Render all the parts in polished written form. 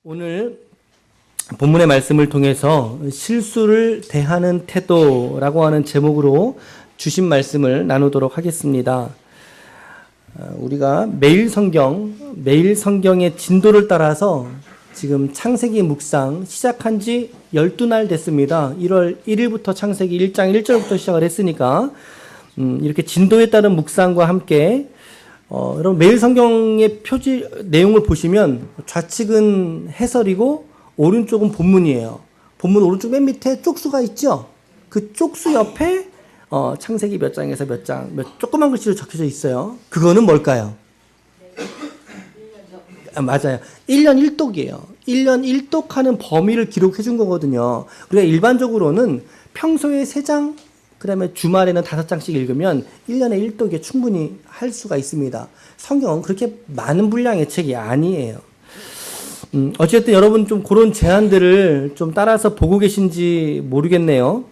오늘 본문의 말씀을 통해서 실수를 대하는 태도라고 하는 제목으로 주신 말씀을 나누도록 하겠습니다. 우리가 매일 성경의 진도를 따라서 지금 창세기 묵상 시작한 지 12날 됐습니다. 1월 1일부터 창세기 1장 1절부터 시작을 했으니까 이렇게 진도에 따른 묵상과 함께 여러분 매일 성경의 표지 내용을 보시면 좌측은 해설이고 오른쪽은 본문이에요. 본문 오른쪽 맨 밑에 쪽수가 있죠. 그 쪽수 옆에 창세기 몇 장에서 몇 장, 조그만 글씨로 적혀져 있어요. 그거는 뭘까요? 맞아요. 1년 1독이에요. 1년 1독하는 범위를 기록해 준 거거든요. 우리가 일반적으로는 평소에 3장, 그 다음에 주말에는 5장씩 읽으면 1년에 1독에 충분히 할 수가 있습니다. 성경은 그렇게 많은 분량의 책이 아니에요. 어쨌든 여러분 좀 그런 제안들을 좀 따라서 보고 계신지 모르겠네요.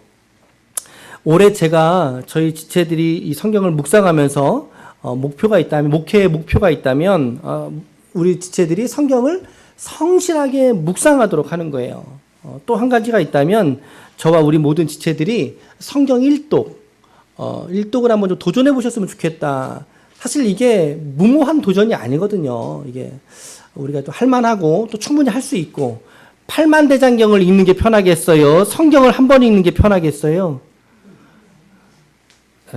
올해 제가 저희 지체들이 이 성경을 묵상하면서 목회의 목표가 있다면 우리 지체들이 성경을 성실하게 묵상하도록 하는 거예요. 또 한 가지가 있다면 저와 우리 모든 지체들이 성경 1독, 1독을 한번 좀 도전해 보셨으면 좋겠다. 사실 이게 무모한 도전이 아니거든요. 이게 우리가 또 할만하고 또 충분히 할 수 있고 8만 대장경을 읽는 게 편하겠어요? 성경을 한 번 읽는 게 편하겠어요?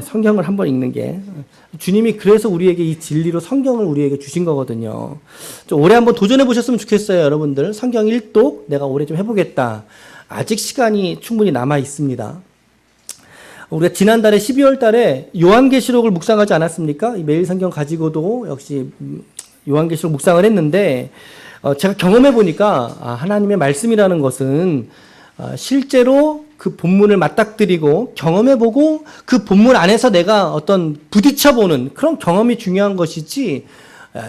성경을 한 번 읽는 게. 주님이 그래서 우리에게 이 진리로 성경을 우리에게 주신 거거든요. 좀 올해 한번 도전해 보셨으면 좋겠어요, 여러분들. 성경 1독 내가 올해 좀 해보겠다. 아직 시간이 충분히 남아 있습니다. 우리가 지난달에 12월 달에 요한계시록을 묵상하지 않았습니까? 이 매일 성경 가지고도 역시 요한계시록 묵상을 했는데 제가 경험해 보니까 하나님의 말씀이라는 것은 실제로 그 본문을 맞닥뜨리고 경험해보고 그 본문 안에서 내가 어떤 부딪혀보는 그런 경험이 중요한 것이지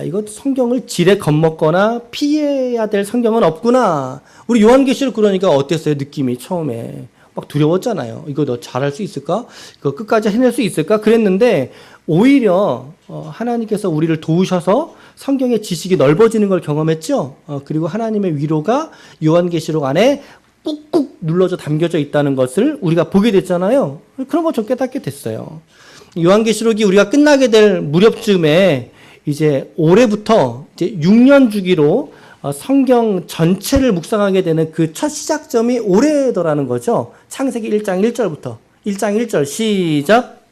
이거 성경을 지레 겁먹거나 피해야 될 성경은 없구나. 우리 요한계시록 그러니까 어땠어요? 느낌이 처음에 막 두려웠잖아요. 이거 너 잘할 수 있을까? 이거 끝까지 해낼 수 있을까? 그랬는데 오히려 하나님께서 우리를 도우셔서 성경의 지식이 넓어지는 걸 경험했죠. 그리고 하나님의 위로가 요한계시록 안에 꾹꾹 눌러져 담겨져 있다는 것을 우리가 보게 됐잖아요. 그런 거 좀 깨닫게 됐어요. 요한계시록이 우리가 끝나게 될 무렵쯤에 이제 올해부터 이제 6년 주기로 성경 전체를 묵상하게 되는 그 첫 시작점이 올해더라는 거죠. 창세기 1장 1절부터 1장 1절 시작.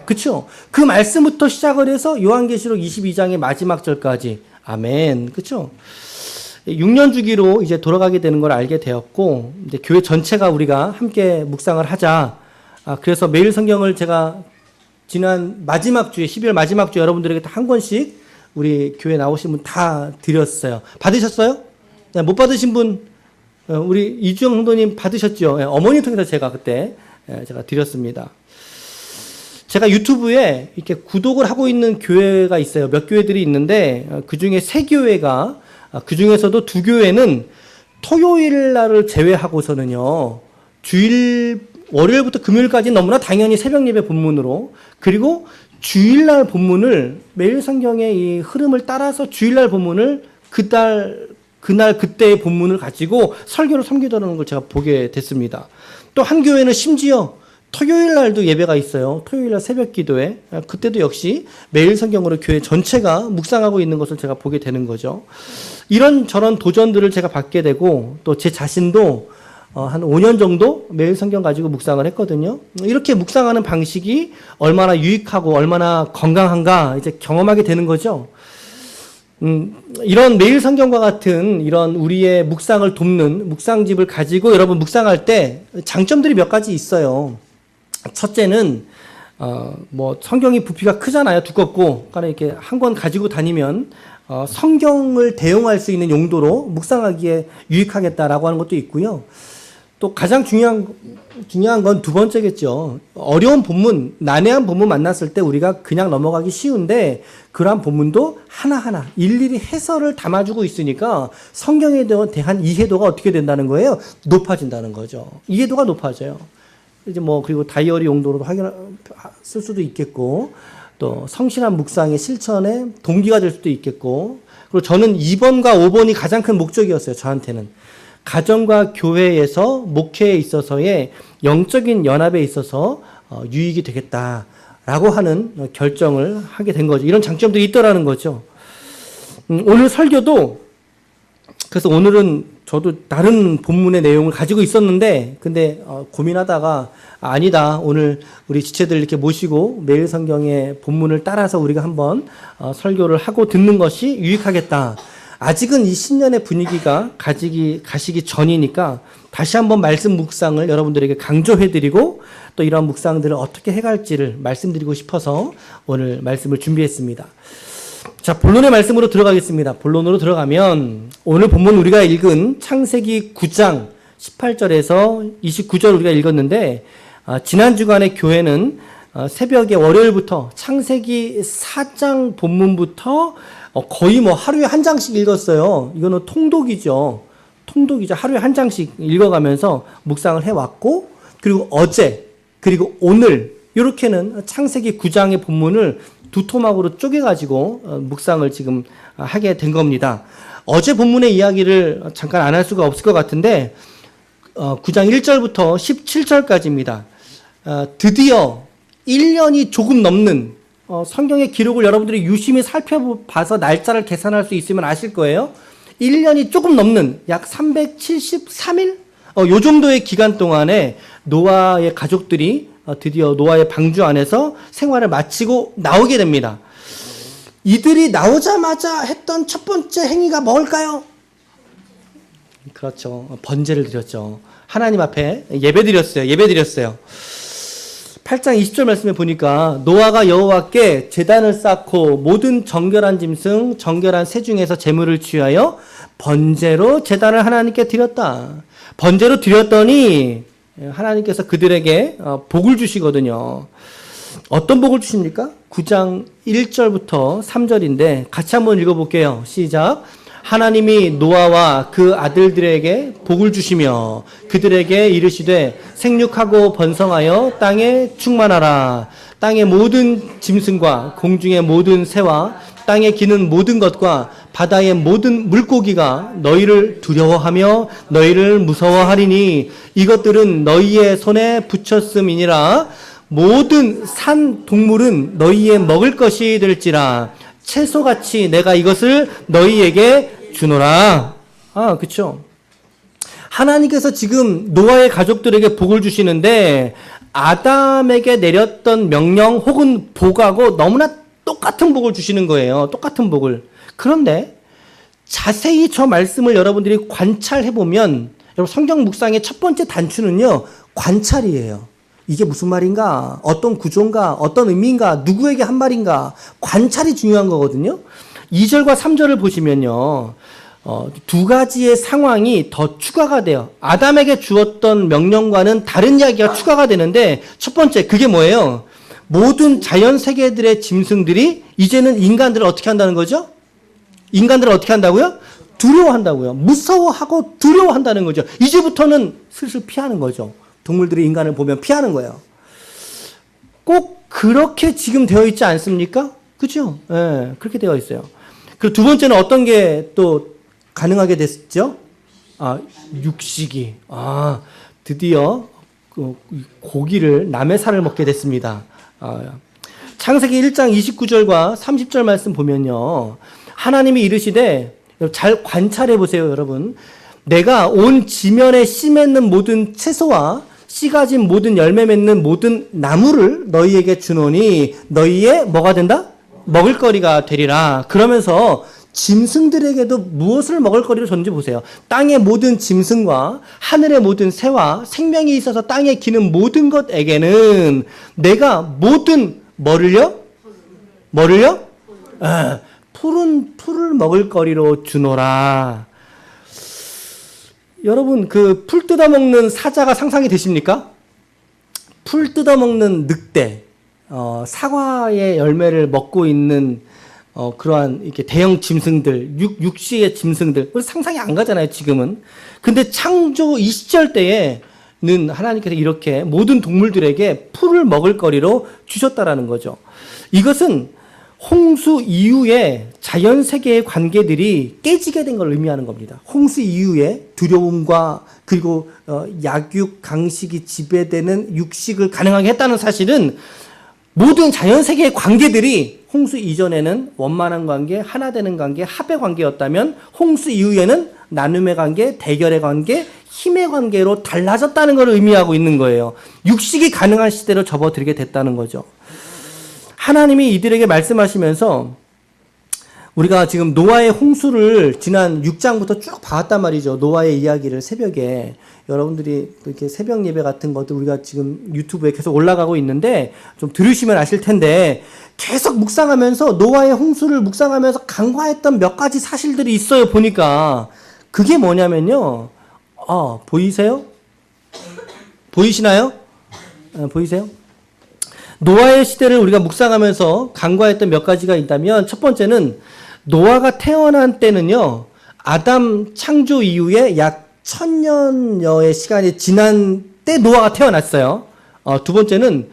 그렇죠. 그 말씀부터 시작을 해서 요한계시록 22장의 마지막 절까지. 아멘. 그렇죠. 6년 주기로 이제 돌아가게 되는 걸 알게 되었고, 이제 교회 전체가 우리가 함께 묵상을 하자. 그래서 매일 성경을 제가 지난 마지막 주에, 12월 마지막 주에 여러분들에게 다 한 권씩 우리 교회 나오신 분 다 드렸어요. 받으셨어요? 네, 못 받으신 분, 우리 이주영 성도님 받으셨죠? 네, 어머니 통해서 제가 그때 제가 드렸습니다. 제가 유튜브에 이렇게 구독을 하고 있는 교회가 있어요. 몇 교회들이 있는데, 그 중에 3교회가 그 중에서도 2교회는 토요일 날을 제외하고서는요, 월요일부터 금요일까지 너무나 당연히 새벽 예배 본문으로, 그리고 주일날 본문을 매일 성경의 이 흐름을 따라서 주일날 본문을 그날 그때의 본문을 가지고 설교를 섬기더라는 걸 제가 보게 됐습니다. 또 한 교회는 심지어 토요일 날도 예배가 있어요. 토요일 날 새벽 기도에. 그때도 역시 매일 성경으로 교회 전체가 묵상하고 있는 것을 제가 보게 되는 거죠. 이런 저런 도전들을 제가 받게 되고 또 제 자신도 한 5년 정도 매일 성경 가지고 묵상을 했거든요. 이렇게 묵상하는 방식이 얼마나 유익하고 얼마나 건강한가 이제 경험하게 되는 거죠. 이런 매일 성경과 같은 이런 우리의 묵상을 돕는 묵상집을 가지고 여러분 묵상할 때 장점들이 몇 가지 있어요. 첫째는 성경이 부피가 크잖아요. 두껍고 그러니까 이렇게 한 권 가지고 다니면 성경을 대용할 수 있는 용도로 묵상하기에 유익하겠다라고 하는 것도 있고요. 또 가장 중요한 건 두 번째겠죠. 어려운 본문, 난해한 본문 만났을 때 우리가 그냥 넘어가기 쉬운데 그러한 본문도 하나하나 일일이 해설을 담아주고 있으니까 성경에 대한 이해도가 어떻게 된다는 거예요? 높아진다는 거죠. 이해도가 높아져요. 이제 그리고 다이어리 용도로도 쓸 수도 있겠고 또 성실한 묵상의 실천의 동기가 될 수도 있겠고, 그리고 저는 2번과 5번이 가장 큰 목적이었어요. 저한테는. 가정과 교회에서 목회에 있어서의 영적인 연합에 있어서 유익이 되겠다라고 하는 결정을 하게 된 거죠. 이런 장점들이 있더라는 거죠. 오늘 설교도, 그래서 오늘은 저도 다른 본문의 내용을 가지고 있었는데, 근데 고민하다가 아니다, 오늘 우리 지체들 이렇게 모시고 매일 성경의 본문을 따라서 우리가 한번 설교를 하고 듣는 것이 유익하겠다. 아직은 이 신년의 분위기가 가시기 전이니까 다시 한번 말씀 묵상을 여러분들에게 강조해드리고, 또 이런 묵상들을 어떻게 해갈지를 말씀드리고 싶어서 오늘 말씀을 준비했습니다. 자, 본론의 말씀으로 들어가겠습니다. 본론으로 들어가면 오늘 본문 우리가 읽은 창세기 9장 18절에서 29절 우리가 읽었는데, 지난 주간의 교회는 새벽에 월요일부터 창세기 4장 본문부터 거의 하루에 한 장씩 읽었어요. 이거는 통독이죠. 하루에 한 장씩 읽어가면서 묵상을 해왔고, 그리고 어제, 그리고 오늘, 이렇게는 창세기 9장의 본문을 두 토막으로 쪼개가지고 묵상을 지금 하게 된 겁니다. 어제 본문의 이야기를 잠깐 안 할 수가 없을 것 같은데, 9장 1절부터 17절까지입니다. 드디어 1년이 조금 넘는 성경의 기록을 여러분들이 유심히 살펴봐서 날짜를 계산할 수 있으면 아실 거예요. 1년이 조금 넘는 약 373일? 요 정도의 기간 동안에 노아의 가족들이 드디어 노아의 방주 안에서 생활을 마치고 나오게 됩니다. 이들이 나오자마자 했던 첫 번째 행위가 뭘까요? 그렇죠. 번제를 드렸죠. 하나님 앞에 예배드렸어요. 8장 20절 말씀에 보니까 노아가 여호와께 제단을 쌓고 모든 정결한 짐승, 정결한 새 중에서 제물을 취하여 번제로 제단을 하나님께 드렸다. 번제로 드렸더니 하나님께서 그들에게 복을 주시거든요. 어떤 복을 주십니까? 9장 1절부터 3절인데 같이 한번 읽어볼게요. 시작. 하나님이 노아와 그 아들들에게 복을 주시며 그들에게 이르시되 생육하고 번성하여 땅에 충만하라. 땅의 모든 짐승과 공중의 모든 새와 땅에 기는 모든 것과 바다의 모든 물고기가 너희를 두려워하며 너희를 무서워하리니 이것들은 너희의 손에 붙였음이니라. 모든 산 동물은 너희의 먹을 것이 될지라. 채소같이 내가 이것을 너희에게 주노라. 그쵸. 하나님께서 지금 노아의 가족들에게 복을 주시는데, 아담에게 내렸던 명령 혹은 복하고 너무나 똑같은 복을 주시는 거예요. 똑같은 복을. 그런데 자세히 저 말씀을 여러분들이 관찰해보면, 여러분 성경 묵상의 첫 번째 단추는요, 관찰이에요. 이게 무슨 말인가? 어떤 구조인가? 어떤 의미인가? 누구에게 한 말인가? 관찰이 중요한 거거든요. 2절과 3절을 보시면요, 두 가지의 상황이 더 추가가 돼요. 아담에게 주었던 명령과는 다른 이야기가 추가가 되는데, 첫 번째, 그게 뭐예요? 모든 자연 세계들의 짐승들이 이제는 인간들을 어떻게 한다는 거죠? 인간들을 어떻게 한다고요? 두려워한다고요. 무서워하고 두려워한다는 거죠. 이제부터는 슬슬 피하는 거죠. 동물들이 인간을 보면 피하는 거예요. 꼭 그렇게 지금 되어 있지 않습니까? 그죠? 예, 그렇게 되어 있어요. 그리고 두 번째는 어떤 게 또 가능하게 됐죠? 육식이. 드디어 고기를 남의 살을 먹게 됐습니다. 창세기 1장 29절과 30절 말씀 보면요, 하나님이 이르시되, 잘 관찰해 보세요, 여러분. 내가 온 지면에 씨 맺는 모든 채소와 씨 가진 모든 열매 맺는 모든 나무를 너희에게 주노니 너희의 뭐가 된다? 먹을거리가 되리라. 그러면서 짐승들에게도 무엇을 먹을거리로 줬는지 보세요. 땅의 모든 짐승과 하늘의 모든 새와 생명이 있어서 땅에 기는 모든 것에게는 내가 모든 뭐를요? 푸른 풀을 먹을거리로 주노라. 여러분, 그 풀 뜯어먹는 사자가 상상이 되십니까? 풀 뜯어먹는 늑대, 사과의 열매를 먹고 있는 그러한 이렇게 대형 짐승들, 육지의 짐승들, 상상이 안 가잖아요, 지금은. 근데 창조 이 시절 때에 하나님께서 이렇게 모든 동물들에게 풀을 먹을 거리로 주셨다라는 거죠. 이것은 홍수 이후에 자연 세계의 관계들이 깨지게 된 걸 의미하는 겁니다. 홍수 이후에 두려움과 그리고 약육, 강식이 지배되는 육식을 가능하게 했다는 사실은 모든 자연 세계의 관계들이 홍수 이전에는 원만한 관계, 하나 되는 관계, 합의 관계였다면 홍수 이후에는 나눔의 관계, 대결의 관계, 힘의 관계로 달라졌다는 걸 의미하고 있는 거예요. 육식이 가능한 시대로 접어들게 됐다는 거죠. 하나님이 이들에게 말씀하시면서 우리가 지금 노아의 홍수를 지난 6장부터 쭉 봐왔단 말이죠. 노아의 이야기를 새벽에. 여러분들이 이렇게 새벽 예배 같은 것도 우리가 지금 유튜브에 계속 올라가고 있는데 좀 들으시면 아실 텐데 계속 묵상하면서 노아의 홍수를 묵상하면서 간과했던 몇 가지 사실들이 있어요. 보니까 그게 뭐냐면요. 보이세요? 보이시나요? 보이세요? 노아의 시대를 우리가 묵상하면서 간과했던 몇 가지가 있다면 첫 번째는 노아가 태어난 때는요. 아담 창조 이후에 약 1000년여의 시간이 지난 때 노아가 태어났어요. 두 번째는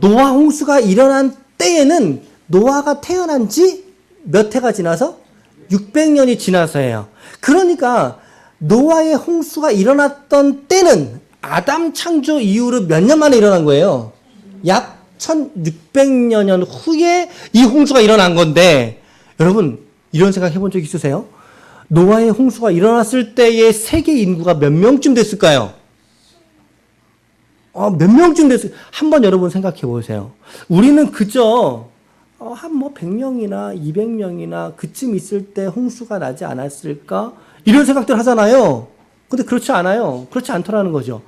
노아 홍수가 일어난 때에는 노아가 태어난 지 몇 해가 지나서 600년이 지나서예요. 그러니까 노아의 홍수가 일어났던 때는 아담 창조 이후로 몇 년 만에 일어난 거예요. 약 1600여 년 후에 이 홍수가 일어난 건데 여러분 이런 생각 해본 적 있으세요? 노아의 홍수가 일어났을 때의 세계 인구가 몇 명쯤 됐을까요? 몇 명쯤 됐을까요? 한번 여러분 생각해 보세요. 우리는 그저 한 100명이나 200명이나 그쯤 있을 때 홍수가 나지 않았을까? 이런 생각들 하잖아요. 근데 그렇지 않아요. 그렇지 않더라는 거죠.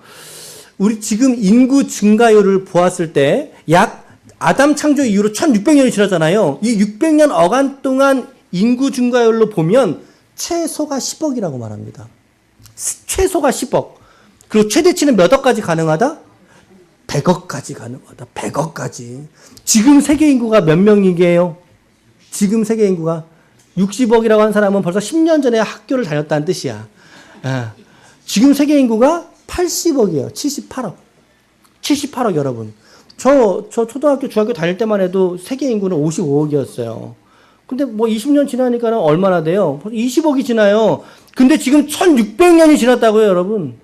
우리 지금 인구 증가율을 보았을 때 약 아담 창조 이후로 1600년이 지났잖아요. 이 600년 어간 동안 인구 증가율로 보면 최소가 10억이라고 말합니다. 최소가 10억. 그리고 최대치는 몇 억까지 가능하다? 100억까지 가능하다. 100억까지. 지금 세계 인구가 몇 명이게요? 지금 세계 인구가 60억이라고 한 사람은 벌써 10년 전에 학교를 다녔다는 뜻이야. 지금 세계 인구가 80억이에요. 78억. 78억 여러분. 저 초등학교, 중학교 다닐 때만 해도 세계 인구는 55억이었어요. 근데 20년 지나니까는 얼마나 돼요? 20억이 지나요. 근데 지금 1600년이 지났다고요, 여러분.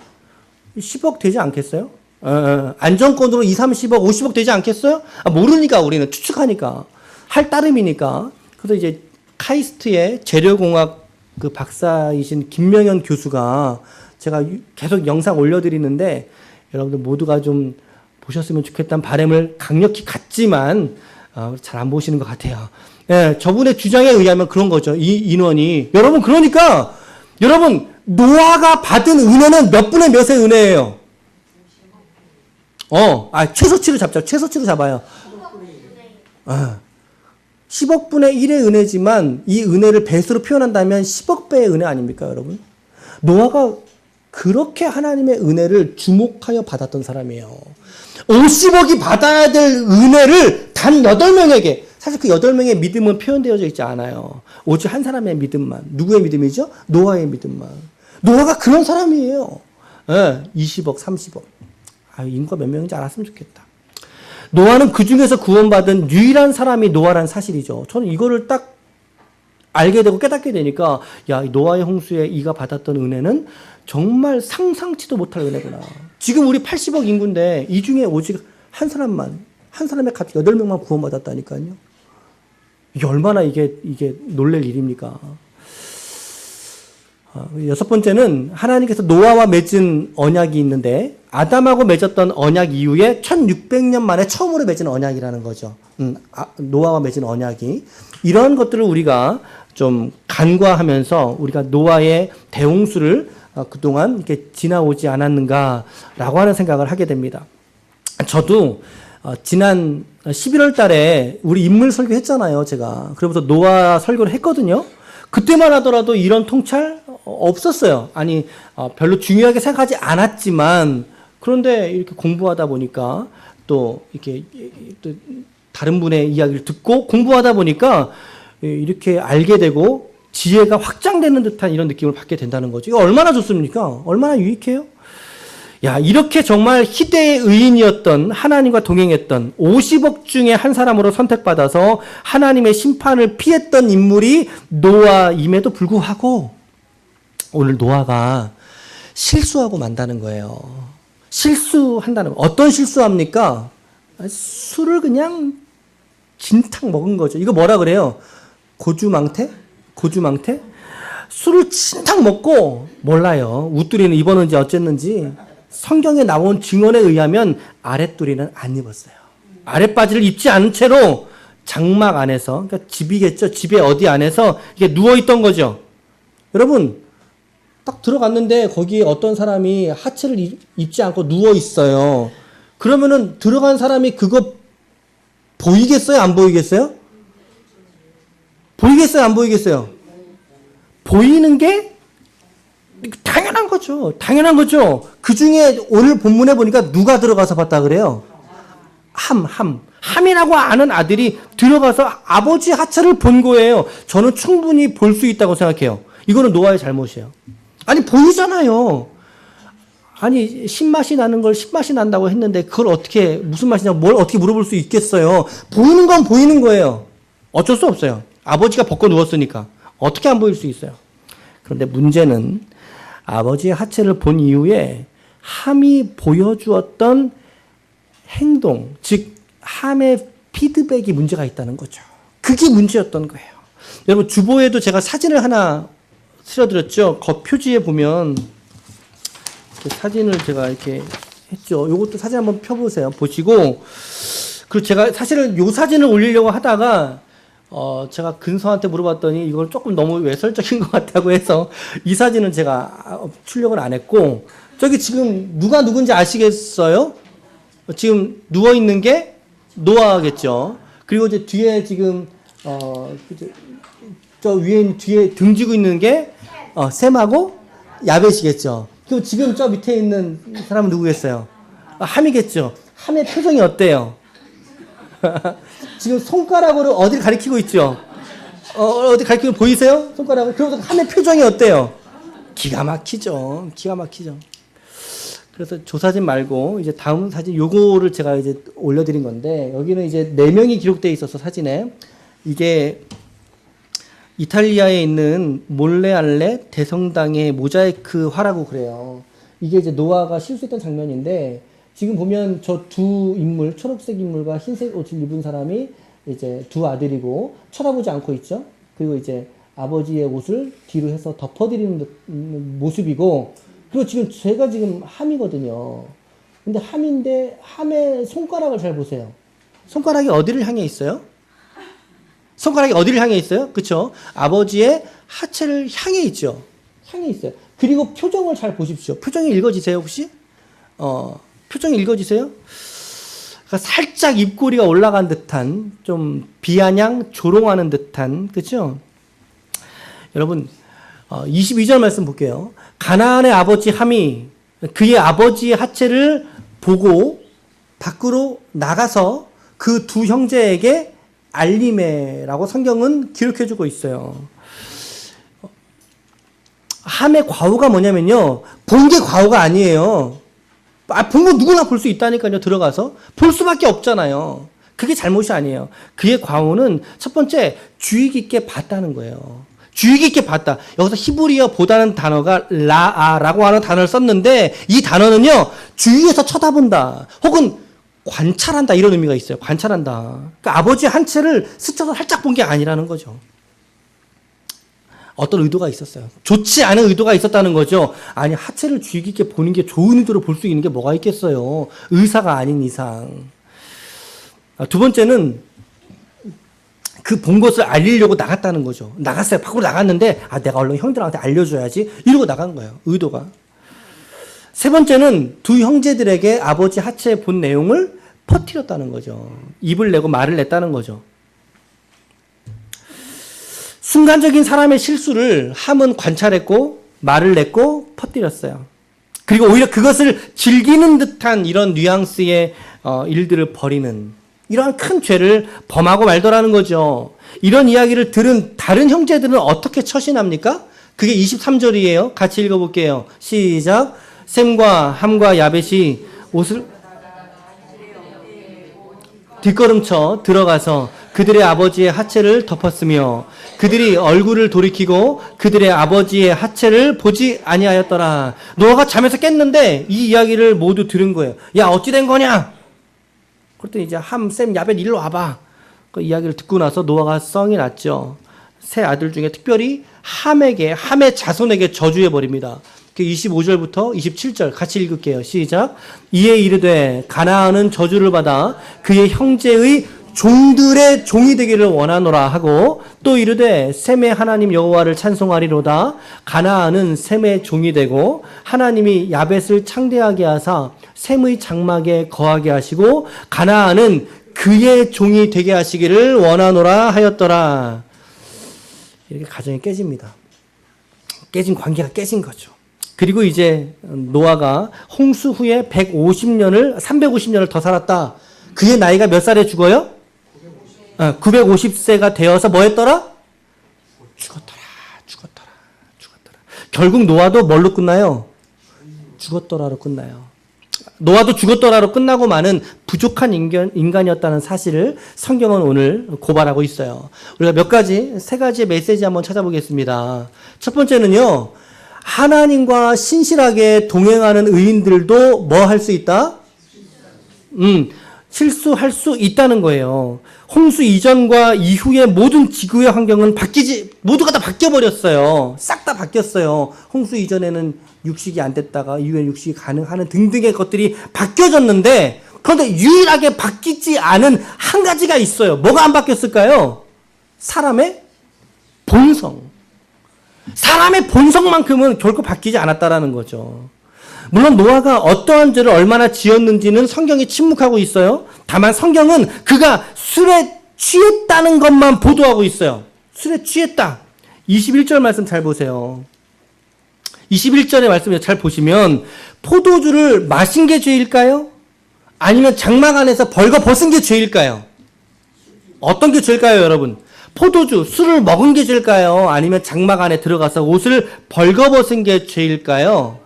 10억 되지 않겠어요? 안정권으로 20, 30억, 50억 되지 않겠어요? 모르니까 우리는 추측하니까. 할 따름이니까. 그래서 이제 카이스트의 재료공학 그 박사이신 김명현 교수가 제가 계속 영상 올려드리는데 여러분들 모두가 좀 보셨으면 좋겠다는 바람을 강력히 갖지만 잘 안 보시는 것 같아요. 예, 저분의 주장에 의하면 그런 거죠. 이 인원이. 여러분 그러니까 여러분 노아가 받은 은혜는 몇 분의 몇의 은혜예요? 최소치를 잡자. 최소치를 잡아요. 10억 분의 1의 은혜지만 이 은혜를 배수로 표현한다면 10억 배의 은혜 아닙니까, 여러분? 노아가 그렇게 하나님의 은혜를 주목하여 받았던 사람이에요. 50억이 받아야 될 은혜를 단 8명에게, 사실 그 8명의 믿음은 표현되어져 있지 않아요. 오직 한 사람의 믿음만. 누구의 믿음이죠? 노아의 믿음만. 노아가 그런 사람이에요. 20억, 30억. 인구가 몇 명인지 알았으면 좋겠다. 노아는 그 중에서 구원받은 유일한 사람이 노아란 사실이죠. 저는 이거를 딱 알게 되고 깨닫게 되니까 노아의 홍수에 이가 받았던 은혜는 정말 상상치도 못할 은혜구나. 지금 우리 80억 인구인데 이 중에 오직 한 사람의 갑자기 8명만 구원받았다니까요. 이게 얼마나 이게 놀랄 일입니까? 여섯 번째는 하나님께서 노아와 맺은 언약이 있는데 아담하고 맺었던 언약 이후에 1600년 만에 처음으로 맺은 언약이라는 거죠. 노아와 맺은 언약이. 이런 것들을 우리가 좀 간과하면서 우리가 노아의 대홍수를 그동안 이렇게 지나오지 않았는가라고 하는 생각을 하게 됩니다. 저도 지난 11월 달에 우리 인물 설교 했잖아요, 제가. 그러면서 노아 설교를 했거든요. 그때만 하더라도 이런 통찰 없었어요. 아니, 별로 중요하게 생각하지 않았지만, 그런데 이렇게 공부하다 보니까 또 이렇게 또 다른 분의 이야기를 듣고 공부하다 보니까 이렇게 알게 되고 지혜가 확장되는 듯한 이런 느낌을 받게 된다는 거죠. 이거 얼마나 좋습니까? 얼마나 유익해요? 야, 이렇게 정말 희대의 의인이었던 하나님과 동행했던 50억 중에 한 사람으로 선택받아서 하나님의 심판을 피했던 인물이 노아임에도 불구하고 오늘 노아가 실수하고 만다는 거예요. 실수한다는 거. 어떤 실수합니까? 술을 그냥 진탕 먹은 거죠. 이거 뭐라 그래요? 고주망태? 고주망태? 술을 진탕 먹고 몰라요. 웃두리는 입었는지 어쨌는지 성경에 나온 증언에 의하면 아랫두리는 안 입었어요. 아랫바지를 입지 않은 채로 장막 안에서, 그러니까 집이겠죠. 집에 어디 안에서 이게 누워있던 거죠. 여러분, 딱 들어갔는데 거기에 어떤 사람이 하체를 입지 않고 누워있어요. 그러면은 들어간 사람이 그거 보이겠어요? 안 보이겠어요? 보이겠어요? 안 보이겠어요? 보이는 게 당연한 거죠. 당연한 거죠. 그 중에 오늘 본문에 보니까 누가 들어가서 봤다 그래요? 함이라고 아는 아들이 들어가서 아버지 하체를 본 거예요. 저는 충분히 볼 수 있다고 생각해요. 이거는 노아의 잘못이에요. 아니, 보이잖아요. 아니, 신맛이 나는 걸 신맛이 난다고 했는데 그걸 어떻게, 무슨 맛이냐고 뭘 어떻게 물어볼 수 있겠어요. 보이는 건 보이는 거예요. 어쩔 수 없어요. 아버지가 벗고 누웠으니까. 어떻게 안 보일 수 있어요. 그런데 문제는 아버지의 하체를 본 이후에 함이 보여주었던 행동, 즉 함의 피드백이 문제가 있다는 거죠. 그게 문제였던 거예요. 여러분, 주보에도 제가 사진을 하나 실어드렸죠. 겉표지에 보면 사진을 제가 이렇게 했죠. 요것도 사진 한번 펴보세요. 보시고, 그리고 제가 사실은 요 사진을 올리려고 하다가 제가 근서한테 물어봤더니 이걸 조금 너무 외설적인 것 같다고 해서 이 사진은 제가 출력을 안 했고, 저기 지금 누가 누군지 아시겠어요? 지금 누워있는 게 노아겠죠. 그리고 이제 뒤에 지금, 저 위에 뒤에 등지고 있는 게 셈하고 야벳이겠죠. 그리고 지금 저 밑에 있는 사람은 누구겠어요? 함이겠죠. 함의 표정이 어때요? 지금 손가락으로 어디를 가리키고 있죠? 어디 가리키고 보이세요? 손가락으로. 그러면서 함의 표정이 어때요? 기가 막히죠. 기가 막히죠. 그래서 저 사진 말고 이제 다음 사진 요거를 제가 이제 올려드린 건데, 여기는 이제 4명이 기록되어 있어서 사진에 이게 이탈리아에 있는 몰레알레 대성당의 모자이크 화라고 그래요. 이게 이제 노아가 실수했던 장면인데, 지금 보면 저 두 인물, 초록색 인물과 흰색 옷을 입은 사람이 이제 두 아들이고 쳐다보지 않고 있죠. 그리고 이제 아버지의 옷을 뒤로 해서 덮어드리는 모습이고, 그리고 지금 제가 지금 함이거든요. 근데 함인데 함의 손가락을 잘 보세요. 손가락이 어디를 향해 있어요? 손가락이 어디를 향해 있어요? 그쵸? 아버지의 하체를 향해 있죠. 향해 있어요. 그리고 표정을 잘 보십시오. 표정이 읽어지세요, 혹시? 표정이 읽어지세요? 그러니까 살짝 입꼬리가 올라간 듯한, 좀 비아냥 조롱하는 듯한, 그죠? 여러분, 22절 말씀 볼게요. 가나안의 아버지 함이 그의 아버지의 하체를 보고 밖으로 나가서 그 두 형제에게 알림해라고 성경은 기록해주고 있어요. 함의 과오가 뭐냐면요, 본 게 과오가 아니에요. 본 거 누구나 볼 수 있다니까요. 들어가서 볼 수밖에 없잖아요. 그게 잘못이 아니에요. 그의 과오는 첫 번째, 주의 깊게 봤다는 거예요. 주의 깊게 봤다. 여기서 히브리어 보다는 단어가 라아라고 하는 단어를 썼는데, 이 단어는요, 주위에서 쳐다본다 혹은 관찰한다, 이런 의미가 있어요. 관찰한다. 그러니까 아버지의 한채를 스쳐서 살짝 본 게 아니라는 거죠. 어떤 의도가 있었어요. 좋지 않은 의도가 있었다는 거죠. 아니, 하체를 주의 깊게 보는 게 좋은 의도로 볼 수 있는 게 뭐가 있겠어요. 의사가 아닌 이상. 두 번째는 그 본 것을 알리려고 나갔다는 거죠. 나갔어요. 밖으로 나갔는데, 내가 얼른 형들한테 알려줘야지, 이러고 나간 거예요. 의도가. 세 번째는 두 형제들에게 아버지 하체에 본 내용을 퍼뜨렸다는 거죠. 입을 내고 말을 냈다는 거죠. 순간적인 사람의 실수를 함은 관찰했고 말을 냈고 퍼뜨렸어요. 그리고 오히려 그것을 즐기는 듯한 이런 뉘앙스의 일들을 벌이는, 이러한 큰 죄를 범하고 말더라는 거죠. 이런 이야기를 들은 다른 형제들은 어떻게 처신합니까? 그게 23절이에요. 같이 읽어볼게요. 시작. 셈과 함과 야벳이 옷을 뒷걸음쳐 들어가서 그들의 아버지의 하체를 덮었으며 그들이 얼굴을 돌이키고 그들의 아버지의 하체를 보지 아니하였더라. 노아가 잠에서 깼는데 이 이야기를 모두 들은 거예요. 야, 어찌 된 거냐? 그랬더니 이제 함, 셈, 야벳 일로 와봐. 그 이야기를 듣고 나서 노아가 성이 났죠. 세 아들 중에 특별히 함의 자손에게 저주해버립니다. 25절부터 27절 같이 읽을게요. 시작. 이에 이르되 가나안은 저주를 받아 그의 형제의 종들의 종이 되기를 원하노라 하고 또 이르되 셈의 하나님 여호와를 찬송하리로다. 가나안은 셈의 종이 되고 하나님이 야벳을 창대하게 하사 셈의 장막에 거하게 하시고 가나안은 그의 종이 되게 하시기를 원하노라 하였더라. 이렇게 가정이 깨집니다. 깨진 관계가 깨진 거죠. 그리고 이제 노아가 홍수 후에 350년을 더 살았다. 그의 나이가 몇 살에 죽어요? 950세가 되어서 뭐 했더라? 죽었더라. 결국 노아도 뭘로 끝나요? 죽었더라로 끝나요. 노아도 죽었더라로 끝나고 마는 부족한 인간이었다는 사실을 성경은 오늘 고발하고 있어요. 우리가 세 가지의 메시지 한번 찾아보겠습니다. 첫 번째는요, 하나님과 신실하게 동행하는 의인들도 뭐 할 수 있다? 실수할 수 있다는 거예요. 홍수 이전과 이후의 모든 지구의 환경은 모두가 다 바뀌어버렸어요. 싹 다 바뀌었어요. 홍수 이전에는 육식이 안 됐다가 이후에 육식이 가능하는 등등의 것들이 바뀌어졌는데, 그런데 유일하게 바뀌지 않은 한 가지가 있어요. 뭐가 안 바뀌었을까요? 사람의 본성. 사람의 본성만큼은 결코 바뀌지 않았다라는 거죠. 물론 노아가 어떠한 죄를 얼마나 지었는지는 성경이 침묵하고 있어요. 다만 성경은 그가 술에 취했다는 것만 보도하고 있어요. 술에 취했다. 21절 말씀 잘 보세요. 21절의 말씀을 잘 보시면 포도주를 마신 게 죄일까요? 아니면 장막 안에서 벌거벗은 게 죄일까요? 어떤 게 죄일까요, 여러분? 포도주, 술을 먹은 게 죄일까요? 아니면 장막 안에 들어가서 옷을 벌거벗은 게 죄일까요?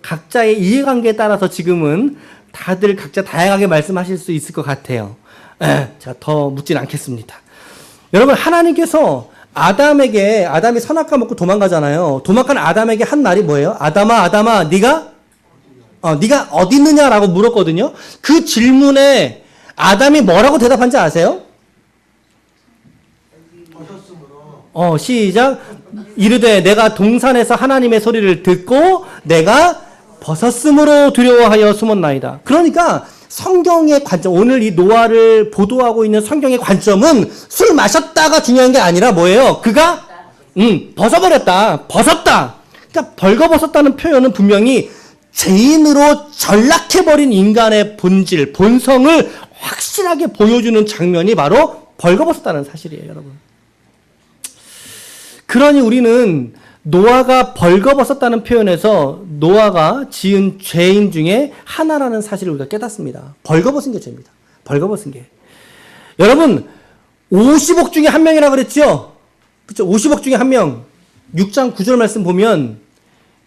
각자의 이해관계에 따라서 지금은 다들 각자 다양하게 말씀하실 수 있을 것 같아요. 제가 더 묻진 않겠습니다. 여러분, 하나님께서 아담이 선악과 먹고 도망가잖아요. 도망간 아담에게 한 말이 뭐예요? 아담아, 네가 어디 있느냐라고 물었거든요. 그 질문에 아담이 뭐라고 대답한지 아세요? 시작. 이르되 내가 동산에서 하나님의 소리를 듣고 내가 벗었으므로 두려워하여 숨었나이다. 그러니까 성경의 관점, 오늘 이 노아를 보도하고 있는 성경의 관점은 술 마셨다가 중요한 게 아니라 뭐예요? 그가 벗었다. 그러니까 벌거벗었다는 표현은 분명히 죄인으로 전락해버린 인간의 본질, 본성을 확실하게 보여주는 장면이 바로 벌거벗었다는 사실이에요, 여러분. 그러니 우리는 노아가 벌거벗었다는 표현에서 노아가 지은 죄인 중에 하나라는 사실을 우리가 깨닫습니다. 벌거벗은 게 죄입니다. 벌거벗은 게. 여러분, 50억 중에 한 명이라 그랬죠? 그렇죠? 50억 중에 한 명. 6장 9절 말씀 보면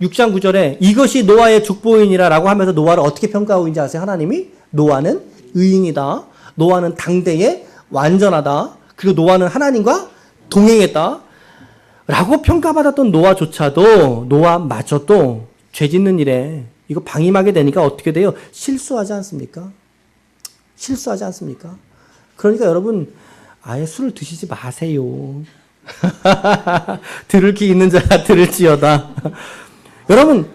6장 9절에 이것이 노아의 족보이니라 라고 하면서 노아를 어떻게 평가하고 있는지 아세요? 하나님이 노아는 의인이다. 노아는 당대에 완전하다. 그리고 노아는 하나님과 동행했다. 라고 평가받았던 노아마저도 죄 짓는 일에 이거 방임하게 되니까 어떻게 돼요? 실수하지 않습니까? 그러니까 여러분, 아예 술을 드시지 마세요. 들을 귀 있는 자가 들을지어다. 여러분,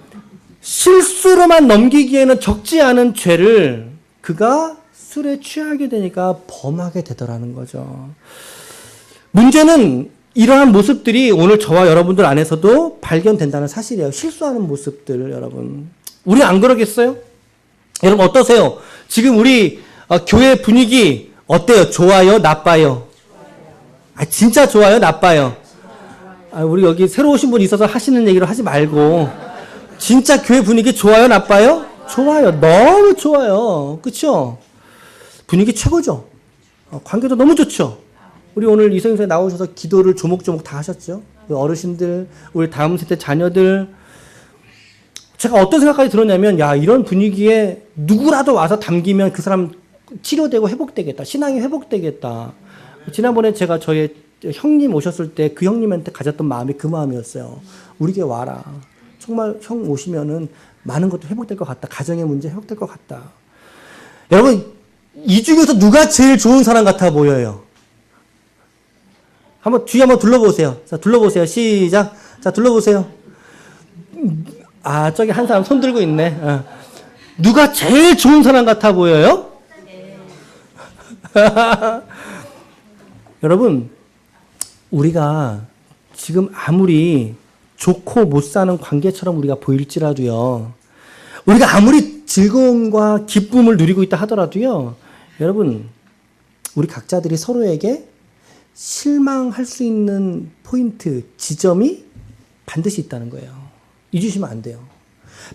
실수로만 넘기기에는 적지 않은 죄를 그가 술에 취하게 되니까 범하게 되더라는 거죠. 문제는 이러한 모습들이 오늘 저와 여러분들 안에서도 발견된다는 사실이에요. 실수하는 모습들, 여러분. 우리 안 그러겠어요? 여러분 어떠세요? 지금 우리 교회 분위기 어때요? 좋아요? 나빠요? 진짜 좋아요? 나빠요? 우리 여기 새로 오신 분 있어서 하시는 얘기를 하지 말고 진짜 교회 분위기 좋아요? 나빠요? 좋아요. 너무 좋아요. 그쵸? 분위기 최고죠? 관계도 너무 좋죠? 우리 오늘 이성윤 나오셔서 기도를 조목조목 다 하셨죠. 어르신들, 우리 다음 세대 자녀들. 제가 어떤 생각까지 들었냐면, 야, 이런 분위기에 누구라도 와서 담기면 그 사람 치료되고 회복되겠다. 신앙이 회복되겠다. 지난번에 제가 저희 형님 오셨을 때 그 형님한테 가졌던 마음이 그 마음이었어요. 우리에게 와라. 정말 형 오시면은 많은 것도 회복될 것 같다. 가정의 문제 회복될 것 같다. 여러분, 이 중에서 누가 제일 좋은 사람 같아 보여요? 한번 뒤에 한번 둘러보세요. 자, 둘러보세요. 시작. 자, 둘러보세요. 아, 저기 한 사람 손 들고 있네. 누가 제일 좋은 사람 같아 보여요? 여러분, 우리가 지금 아무리 좋고 못 사는 관계처럼 우리가 보일지라도요, 우리가 아무리 즐거움과 기쁨을 누리고 있다 하더라도요, 여러분, 우리 각자들이 서로에게 실망할 수 있는 포인트, 지점이 반드시 있다는 거예요. 잊으시면 안 돼요.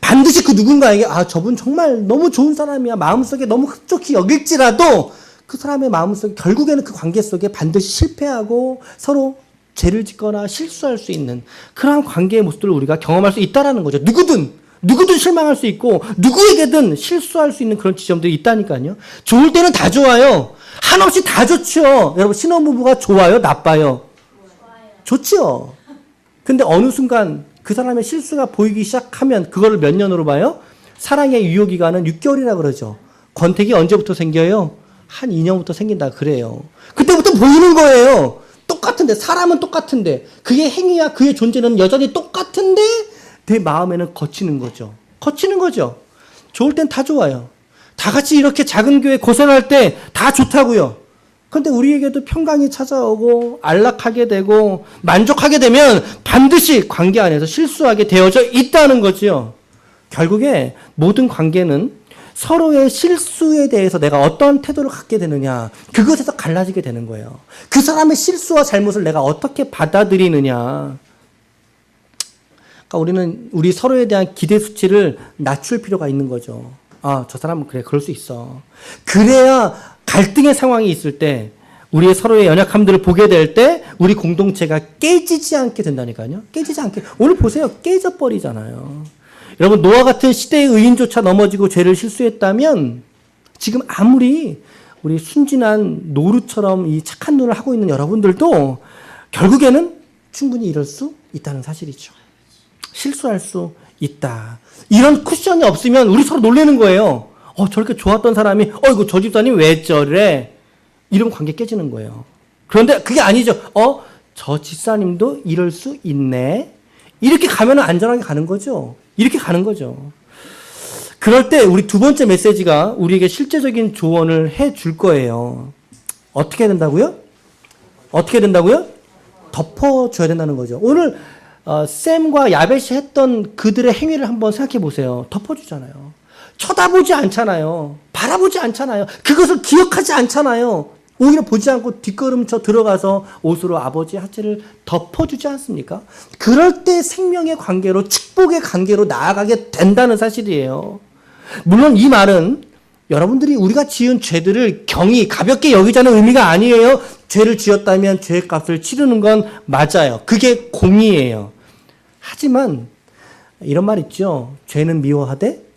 반드시 그 누군가에게, 아, 저분 정말 너무 좋은 사람이야. 마음속에 너무 흡족히 여길지라도 그 사람의 마음속에 결국에는 그 관계 속에 반드시 실패하고 서로 죄를 짓거나 실수할 수 있는 그러한 관계의 모습들을 우리가 경험할 수 있다라는 거죠. 누구든 실망할 수 있고 누구에게든 실수할 수 있는 그런 지점들이 있다니까요. 좋을 때는 다 좋아요. 한없이 다 좋죠. 여러분, 신혼부부가 좋아요? 나빠요? 좋죠. 근데 어느 순간 그 사람의 실수가 보이기 시작하면 그거를 몇 년으로 봐요? 사랑의 유효기간은 6개월이라 그러죠. 권태기 언제부터 생겨요? 한 2년부터 생긴다 그래요. 그때부터 보이는 거예요. 똑같은데, 사람은 똑같은데, 그의 행위와 그의 존재는 여전히 똑같은데 내 마음에는 거치는 거죠. 좋을 땐 다 좋아요. 다 같이 이렇게 작은 교회 고생할 때 다 좋다고요. 그런데 우리에게도 평강이 찾아오고 안락하게 되고 만족하게 되면 반드시 관계 안에서 실수하게 되어져 있다는 거죠. 결국에 모든 관계는 서로의 실수에 대해서 내가 어떤 태도를 갖게 되느냐, 그것에서 갈라지게 되는 거예요. 그 사람의 실수와 잘못을 내가 어떻게 받아들이느냐. 그러니까 우리는 우리 서로에 대한 기대 수치를 낮출 필요가 있는 거죠. 아, 저 사람은 그래, 그럴 수 있어. 그래야 갈등의 상황이 있을 때, 우리의 서로의 연약함들을 보게 될 때, 우리 공동체가 깨지지 않게 된다니까요. 깨지지 않게. 오늘 보세요. 깨져버리잖아요. 여러분, 노아 같은 시대의 의인조차 넘어지고 죄를 실수했다면 지금 아무리 우리 순진한 노루처럼 이 착한 눈을 하고 있는 여러분들도 결국에는 충분히 이럴 수 있다는 사실이죠. 실수할 수 있다. 이런 쿠션이 없으면 우리 서로 놀라는 거예요. 저렇게 좋았던 사람이 이거 저 집사님 왜 저래? 이런 관계 깨지는 거예요. 그런데 그게 아니죠. 저 집사님도 이럴 수 있네. 이렇게 가면 안전하게 가는 거죠. 그럴 때 우리 두 번째 메시지가 우리에게 실제적인 조언을 해 줄 거예요. 어떻게 해야 된다고요? 덮어줘야 된다는 거죠. 오늘 샘과 야벳이 했던 그들의 행위를 한번 생각해 보세요. 덮어주잖아요. 쳐다보지 않잖아요. 바라보지 않잖아요. 그것을 기억하지 않잖아요. 오히려 보지 않고 뒷걸음쳐 들어가서 옷으로 아버지의 하체를 덮어주지 않습니까? 그럴 때 생명의 관계로, 축복의 관계로 나아가게 된다는 사실이에요. 물론 이 말은 여러분들이 우리가 지은 죄들을 경히 가볍게 여기자는 의미가 아니에요. 죄를 지었다면 죄의 값을 치르는 건 맞아요. 그게 공의예요. 하지만 이런 말 있죠. 죄는 미워하되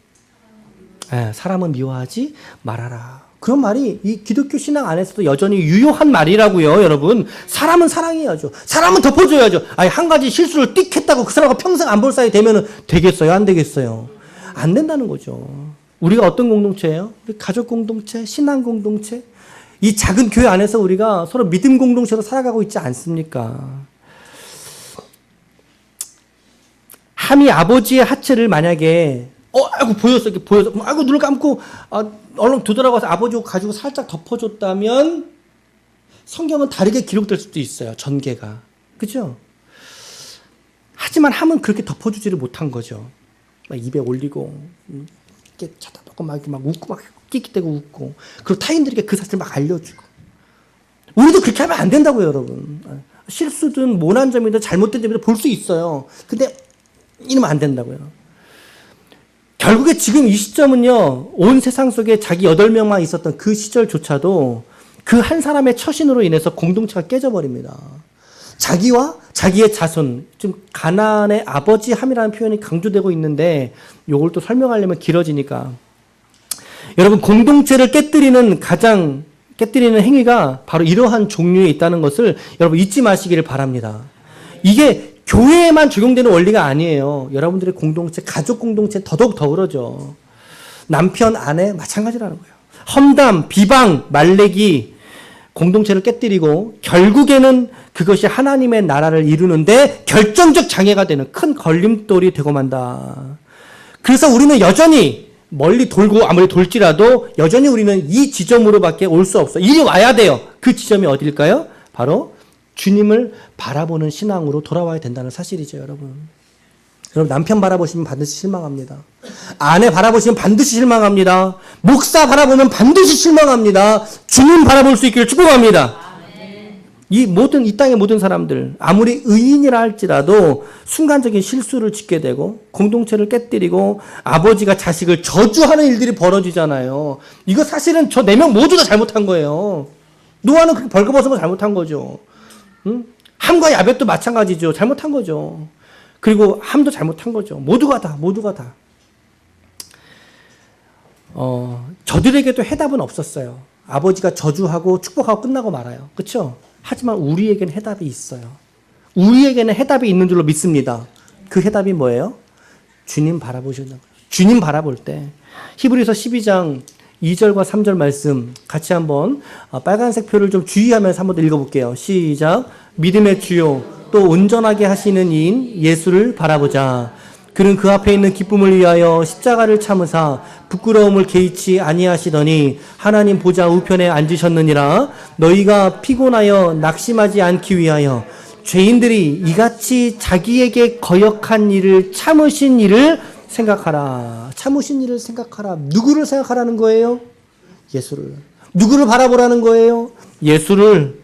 사람은 미워하지 말아라. 그런 말이 이 기독교 신앙 안에서도 여전히 유효한 말이라고요, 여러분. 사람은 사랑해야죠. 사람은 덮어줘야죠. 한 가지 실수를 띡 했다고 그 사람과 평생 안 볼 사이 되면 되겠어요? 안 되겠어요? 안 된다는 거죠. 우리가 어떤 공동체예요? 우리 가족 공동체, 신앙 공동체. 이 작은 교회 안에서 우리가 서로 믿음 공동체로 살아가고 있지 않습니까? 함이 아버지의 하체를 만약에 이렇게 보였어. 눈을 감고, 얼른 되돌아가서 아버지 옷 가지고 살짝 덮어줬다면, 성경은 다르게 기록될 수도 있어요. 전개가. 그죠? 하지만 함은 그렇게 덮어주지를 못한 거죠. 막 입에 올리고, 이렇게 쳐다보고, 막 웃고, 막 끽끽대고 웃고, 그리고 타인들에게 그 사실을 막 알려주고. 우리도 그렇게 하면 안 된다고요, 여러분. 실수든 모난 점이든 잘못된 점이든 볼 수 있어요. 근데 이러면 안 된다고요. 결국에 지금 이 시점은요, 온 세상 속에 자기 8명만 있었던 그 시절조차도 그 한 사람의 처신으로 인해서 공동체가 깨져버립니다. 자기와 자기의 자손, 좀 가나안의 아버지 함이라는 표현이 강조되고 있는데 요걸 또 설명하려면 길어지니까 여러분 공동체를 깨뜨리는 행위가 바로 이러한 종류에 있다는 것을 여러분 잊지 마시기를 바랍니다. 이게 교회에만 적용되는 원리가 아니에요. 여러분들의 공동체, 가족 공동체 더더욱 더 그러죠. 남편, 아내 마찬가지라는 거예요. 험담, 비방, 말내기 공동체를 깨뜨리고 결국에는 그것이 하나님의 나라를 이루는데 결정적 장애가 되는 큰 걸림돌이 되고 만다. 그래서 우리는 여전히 멀리 돌고 아무리 돌지라도 여전히 우리는 이 지점으로밖에 올 수 없어. 이리 와야 돼요. 그 지점이 어딜까요? 바로 주님을 바라보는 신앙으로 돌아와야 된다는 사실이죠, 여러분. 여러분 남편 바라보시면 반드시 실망합니다. 아내 바라보시면 반드시 실망합니다. 목사 바라보면 반드시 실망합니다. 주님 바라볼 수 있기를 축복합니다. 이 땅의 모든 사람들 아무리 의인이라 할지라도 순간적인 실수를 짓게 되고 공동체를 깨뜨리고 아버지가 자식을 저주하는 일들이 벌어지잖아요. 이거 사실은 저 4명 모두 다 잘못한 거예요. 노아는 그렇게 벌거벗은 거 잘못한 거죠. 응? 함과 야벳도 마찬가지죠. 잘못한 거죠. 그리고 함도 잘못한 거죠. 모두가 다. 저들에게도 해답은 없었어요. 아버지가 저주하고 축복하고 끝나고 말아요. 그렇죠? 하지만 우리에게는 해답이 있어요. 우리에게는 해답이 있는 줄로 믿습니다. 그 해답이 뭐예요? 주님 바라보시는 거예요. 주님 바라볼 때 히브리서 12장 2절과 3절 말씀 같이 한번 빨간색 표를 좀 주의하면서 한번 더 읽어볼게요. 시작. 믿음의 주요 또 온전하게 하시는 이인 예수를 바라보자. 그는 그 앞에 있는 기쁨을 위하여 십자가를 참으사 부끄러움을 개의치 아니하시더니 하나님 보좌 우편에 앉으셨느니라. 너희가 피곤하여 낙심하지 않기 위하여 죄인들이 이같이 자기에게 거역한 일을 참으신 일을 생각하라. 참으신 일을 생각하라. 누구를 생각하라는 거예요? 예수를. 누구를 바라보라는 거예요? 예수를.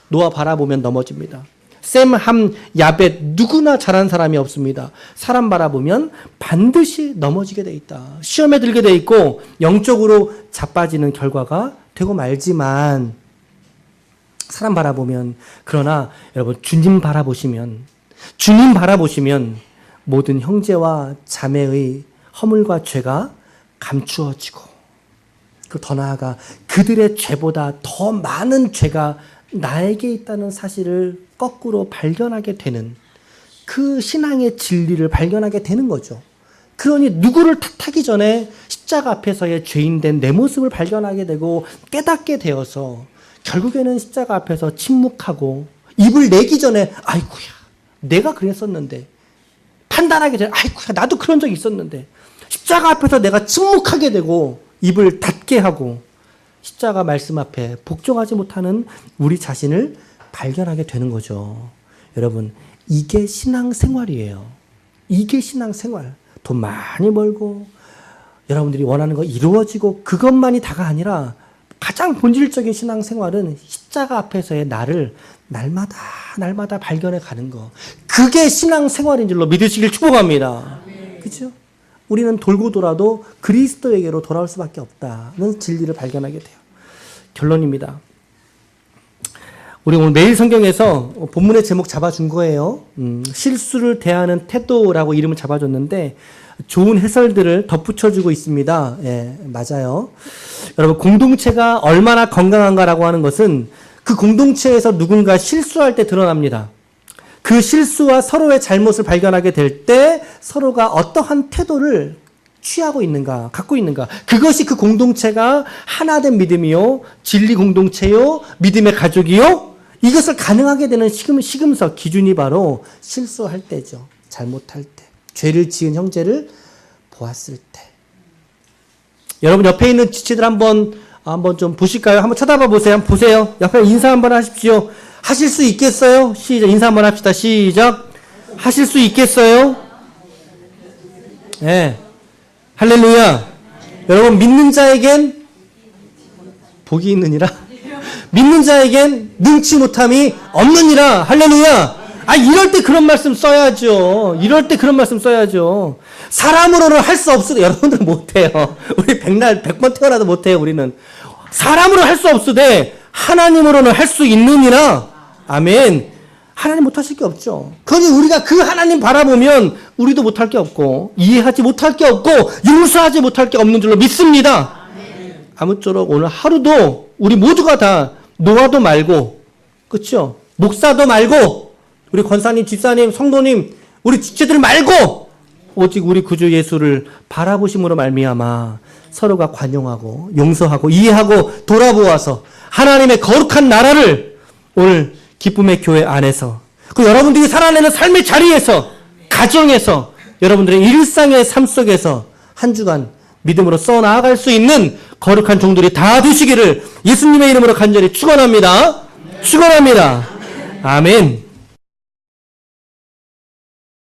노아 바라보면 넘어집니다. 셈, 함, 야벳 누구나 잘한 사람이 없습니다. 사람 바라보면 반드시 넘어지게 돼 있다. 시험에 들게 돼 있고 영적으로 자빠지는 결과가 되고 말지만 사람 바라보면 그러나 여러분 주님 바라보시면 모든 형제와 자매의 허물과 죄가 감추어지고 그 더 나아가 그들의 죄보다 더 많은 죄가 나에게 있다는 사실을 거꾸로 발견하게 되는 그 신앙의 진리를 발견하게 되는 거죠. 그러니 누구를 탓하기 전에 십자가 앞에서의 죄인된 내 모습을 발견하게 되고 깨닫게 되어서 결국에는 십자가 앞에서 침묵하고 입을 내기 전에 아이고야 내가 그랬었는데 판단하게 되면 아이고야 나도 그런 적이 있었는데 십자가 앞에서 내가 침묵하게 되고 입을 닫게 하고 십자가 말씀 앞에 복종하지 못하는 우리 자신을 발견하게 되는 거죠. 여러분 이게 신앙생활이에요. 이게 신앙생활. 돈 많이 벌고 여러분들이 원하는 거 이루어지고 그것만이 다가 아니라 가장 본질적인 신앙생활은 십자가 앞에서의 나를 날마다 발견해 가는 거. 그게 신앙생활인 줄로 믿으시길 축복합니다. 그렇죠? 우리는 돌고 돌아도 그리스도에게로 돌아올 수밖에 없다는 진리를 발견하게 돼요. 결론입니다. 우리 오늘 매일 성경에서 본문의 제목 잡아준 거예요. 실수를 대하는 태도라고 이름을 잡아줬는데 좋은 해설들을 덧붙여주고 있습니다. 예, 맞아요. 여러분 공동체가 얼마나 건강한가라고 하는 것은 그 공동체에서 누군가 실수할 때 드러납니다. 그 실수와 서로의 잘못을 발견하게 될 때 서로가 어떠한 태도를 취하고 있는가, 갖고 있는가. 그것이 그 공동체가 하나된 믿음이요, 진리 공동체요, 믿음의 가족이요. 이것을 가능하게 되는 시금석, 기준이 바로 실수할 때죠. 잘못할 때. 죄를 지은 형제를 보았을 때. 여러분 옆에 있는 지체들 한번 좀 보실까요? 한번 쳐다봐 보세요. 한번 보세요. 옆에 인사 한번 하십시오. 하실 수 있겠어요? 시작. 인사 한번 합시다. 시작. 하실 수 있겠어요? 예. 네. 할렐루야. 여러분 믿는 자에겐 복이 있느니라. 믿는 자에겐 능치 못함이 없느니라. 할렐루야. 이럴 때 그런 말씀 써야죠. 사람으로는 할 수 없으되, 여러분들 못해요. 우리 백날 100번 태어나도 못해요, 우리는. 사람으로 할 수 없으되, 하나님으로는 할 수 있느니라. 아멘. 하나님 못하실 게 없죠. 그러니 우리가 그 하나님 바라보면 우리도 못할 게 없고 이해하지 못할 게 없고 용서하지 못할 게 없는 줄로 믿습니다. 아무쪼록 오늘 하루도 우리 모두가 다 노아도 말고, 그렇죠? 목사도 말고, 우리 권사님, 집사님, 성도님, 우리 지체들 말고 오직 우리 구주 예수를 바라보심으로 말미암아 서로가 관용하고 용서하고 이해하고 돌아보아서 하나님의 거룩한 나라를 오늘 기쁨의 교회 안에서, 그 여러분들이 살아내는 삶의 자리에서, 가정에서, 여러분들의 일상의 삶 속에서 한 주간 믿음으로 써나갈 수 있는 거룩한 종들이 다 되시기를 예수님의 이름으로 간절히 축원합니다. 축원합니다. 아멘.